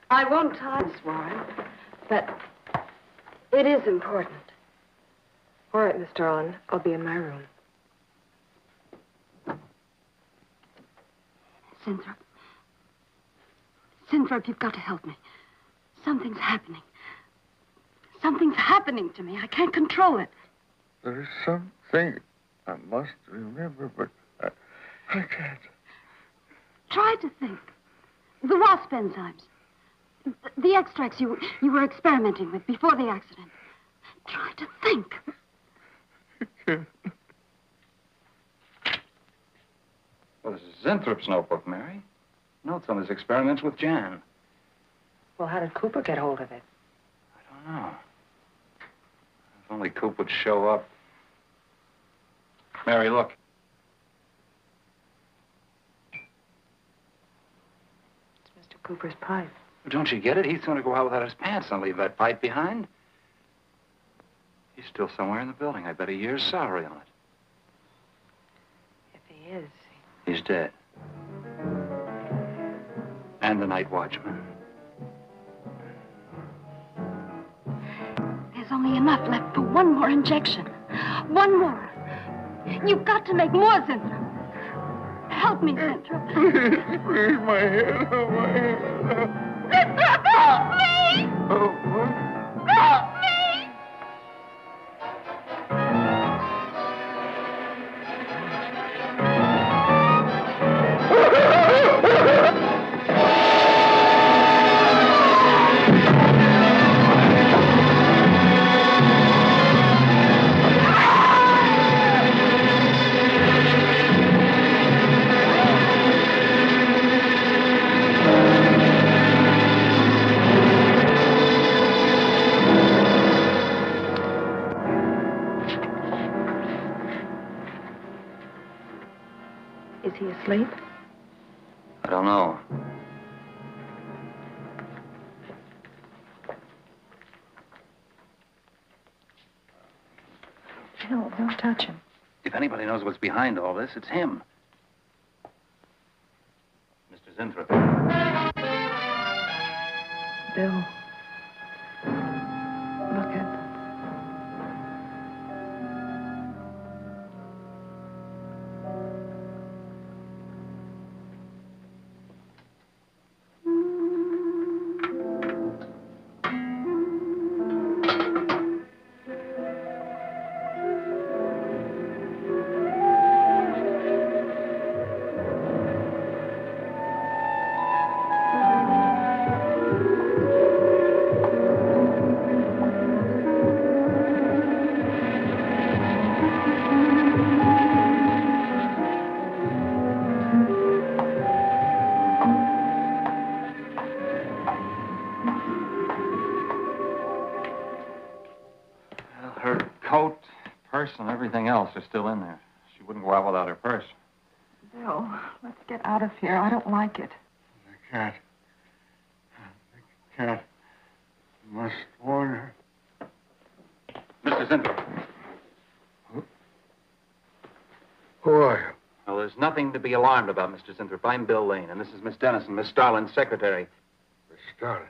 Speaker 6: I won't tie this, Warren, but it is important.
Speaker 9: All right, Miss Starlin. I'll be in my room.
Speaker 6: Zinthrop. Zinthrop, you've got to help me. Something's happening. Something's happening to me. I can't control it.
Speaker 1: There's something I must remember, but I can't.
Speaker 6: Try to think. The wasp enzymes. The extracts you were experimenting with before the accident. Try to think.
Speaker 5: Well, this is Zinthrop's notebook, Mary. Notes on his experiments with Jan.
Speaker 9: Well, how did Cooper get hold of it?
Speaker 5: I don't know. If only Coop would show up. Mary, look.
Speaker 9: It's Mr. Cooper's pipe.
Speaker 5: Don't you get it? He's going to go out without his pants and leave that pipe behind. He's still somewhere in the building. I bet a year's salary on it.
Speaker 9: If he is.
Speaker 5: He's dead. And the night watchman.
Speaker 6: There's only enough left for one more injection. One more. You've got to make more, Zinthrop. Help me, Zinthrop.
Speaker 1: Please, my head, oh, my head.
Speaker 6: Zinthrop, help me!
Speaker 1: Oh, what?
Speaker 6: Help me!
Speaker 9: Is he asleep?
Speaker 5: I don't know.
Speaker 9: No, don't touch him.
Speaker 5: If anybody knows what's behind all this, it's him. Mr. Zinthrop.
Speaker 9: Bill. Look at them.
Speaker 5: Her coat, purse, and everything else are still in there. She wouldn't go out without her purse.
Speaker 9: Bill, let's get out of here. I don't like it.
Speaker 1: I can't. Can't. Must warn her.
Speaker 5: Mr. Zinthrop.
Speaker 1: Who are you?
Speaker 5: Well, there's nothing to be alarmed about, Mr. Zinthrop. I'm Bill Lane, and this is Miss Dennison, Miss Starlin's secretary.
Speaker 1: Miss Starlin.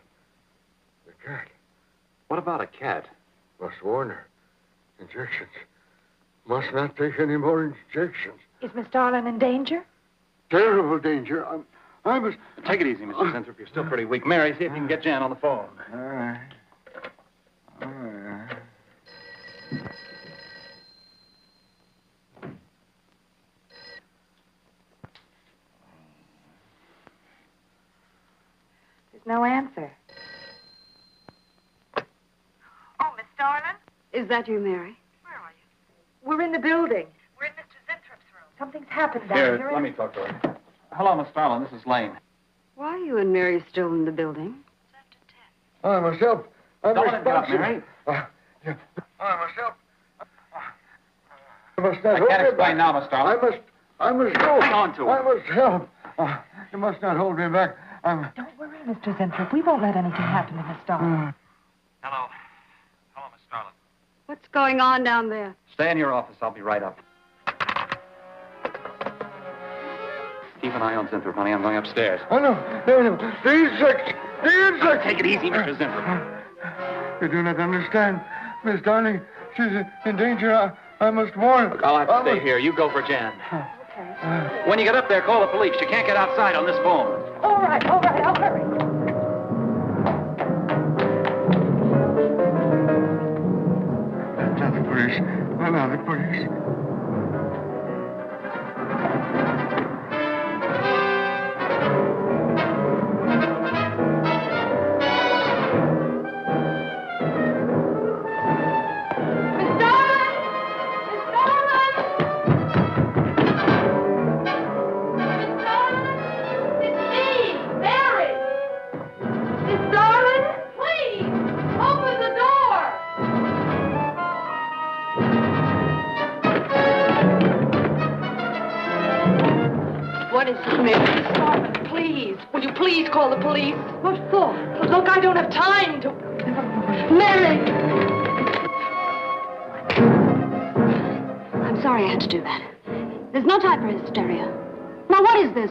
Speaker 1: The cat.
Speaker 5: What about a cat?
Speaker 1: Must warn her. Injections. Must not take any more injections.
Speaker 9: Is Miss Darlin in danger?
Speaker 1: Terrible danger. I must...
Speaker 5: Take it easy, Mr. Zinthrop. You're still pretty weak. Mary, see if you can get Jan on the phone.
Speaker 1: All right. All right.
Speaker 9: There's no answer. Oh, Miss Darlin?
Speaker 6: Is that you, Mary?
Speaker 9: Where are you? We're in the building. We're in Mr. Zintrop's room. Something's happened down
Speaker 5: Here,
Speaker 9: here.
Speaker 5: let me talk to her. Hello, Miss Starlin. This is Lane.
Speaker 6: Why are you and Mary still in the building?
Speaker 1: I must help. I'm
Speaker 5: Don't let him get up,
Speaker 1: responsible.
Speaker 5: Mary.
Speaker 1: I must help. I must not
Speaker 5: I
Speaker 1: hold
Speaker 5: can't
Speaker 1: me
Speaker 5: explain
Speaker 1: back.
Speaker 5: now, Miss Starlin.
Speaker 1: I must go.
Speaker 5: Hang on to her.
Speaker 1: I must help. You must not hold me back.
Speaker 9: Don't worry, Mr. Zinthrop. We won't let anything happen to Miss Darlin.
Speaker 5: Hello. Hello, Miss Starlin.
Speaker 6: What's going on down there?
Speaker 5: Stay in your office. I'll be right up. Keep an eye on Zinthrop, honey. I'm going upstairs.
Speaker 1: Oh, no. The insects. The insects.
Speaker 5: Take it easy, Mr. Zinthrop.
Speaker 1: You do not understand. Miss Darling, she's in danger. I must warn.
Speaker 5: Look, I'll have to stay here. You go for Jan.
Speaker 9: Okay.
Speaker 5: When you get up there, call the police. You can't get outside on this phone.
Speaker 9: All right. I'll hurry.
Speaker 1: Not the police. Not the police.
Speaker 6: What is it, Mary?
Speaker 9: Miss Darlin, please. Will you please call the police?
Speaker 6: What for?
Speaker 9: Look, I don't have time to...
Speaker 6: Mary! I'm sorry I had to do that. There's no time for hysteria. Now, what is this?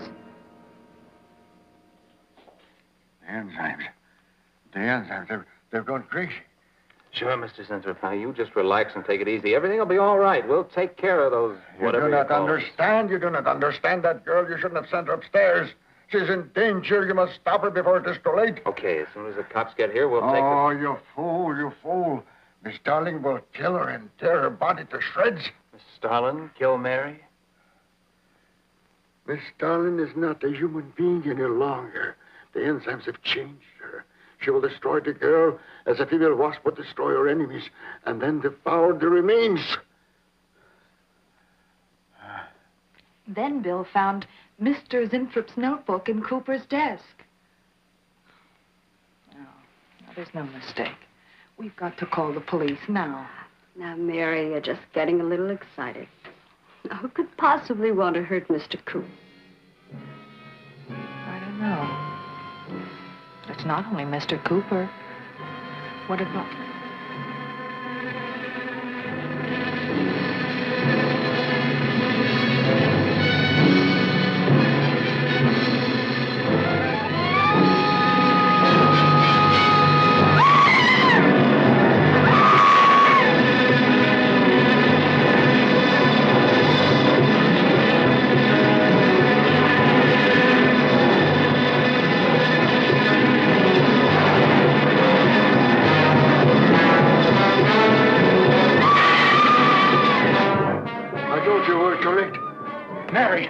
Speaker 1: The enzymes. The enzymes. They've gone crazy.
Speaker 5: Sure, Mr. Zinthrop. Now, you just relax and take it easy. Everything will be all right. We'll take care of those, whatever
Speaker 1: You do not
Speaker 5: call them.
Speaker 1: understand. You do not understand that girl. You shouldn't have sent her upstairs. She's in danger. You must stop her before it is too late.
Speaker 5: Okay, as soon as the cops get here, we'll take
Speaker 1: Oh, you fool, you fool. Miss Darling will kill her and tear her body to shreds.
Speaker 5: Miss Starlin, kill Mary?
Speaker 1: Miss Darling is not a human being any longer. The enzymes have changed her. She will destroy the girl as a female wasp would destroy her enemies, and then devour the remains.
Speaker 9: Then Bill found Mr. Zinthrop's notebook in Cooper's desk. No, there's no mistake. We've got to call the police now.
Speaker 6: Now, Mary, you're just getting a little excited. Now, who could possibly want to hurt Mr. Coop?
Speaker 9: I don't know. It's not only Mr. Cooper. What about...
Speaker 1: I told you were correct.
Speaker 5: Mary!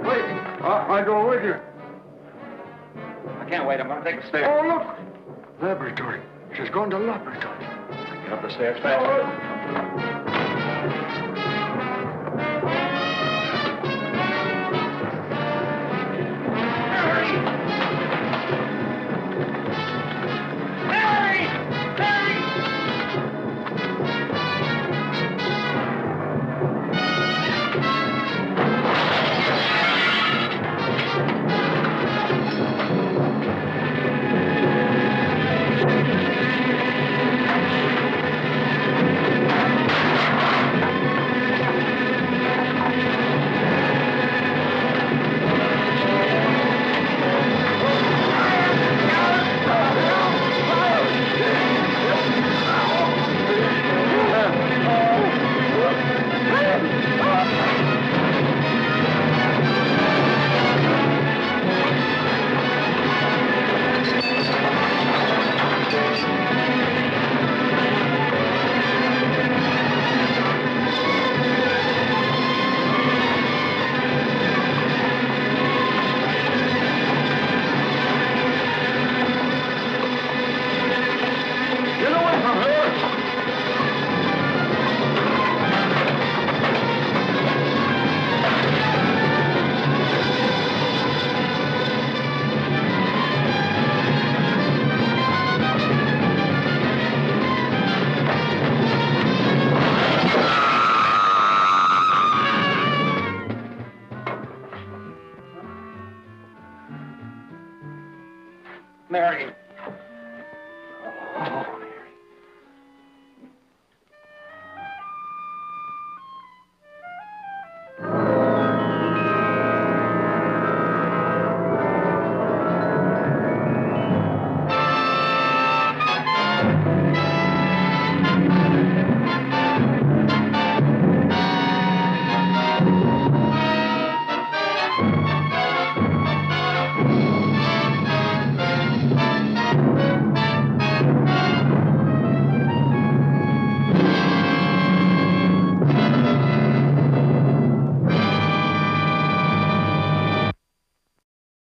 Speaker 1: Wait, I'll go with you.
Speaker 5: I can't wait. I'm going to take the stairs.
Speaker 1: Oh, look. Laboratory. She's gone to laboratory.
Speaker 5: Get up the stairs fast.
Speaker 1: Mary! Mary!
Speaker 11: Mary.